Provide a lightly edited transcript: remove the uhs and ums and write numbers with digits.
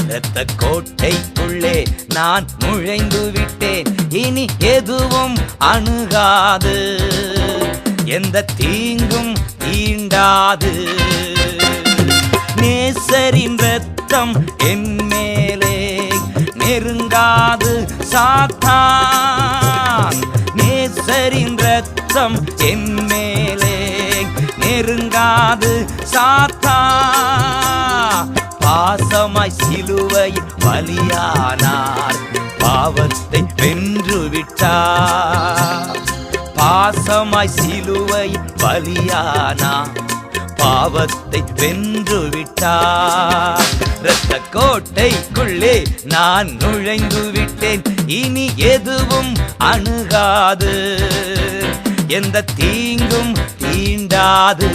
இரத்த கோட்டைக்குள்ளே நான் நுழைந்து விட்டேன். இனி எதுவும் அணுகாது, எந்த தீங்கும் தீண்டாது. நேசரின் இரத்தம் என் மேலே நெருங்காது சாத்தான். நேசரின் இரத்தம் என் மேலே நெருங்காது சாத்தான். பாசமாய் சிலுவையில் பலியானார், பாவத்தை வென்று விட்டார். பாசமாய் சிலுவையில் பலியானார், பாவத்தை வென்று விட்டார். இரத்த கோட்டைக்குள்ளே நான் நுழைந்து விட்டேன். இனி எதுவும் அணுகாது, எந்த தீங்கும் தீண்டாது.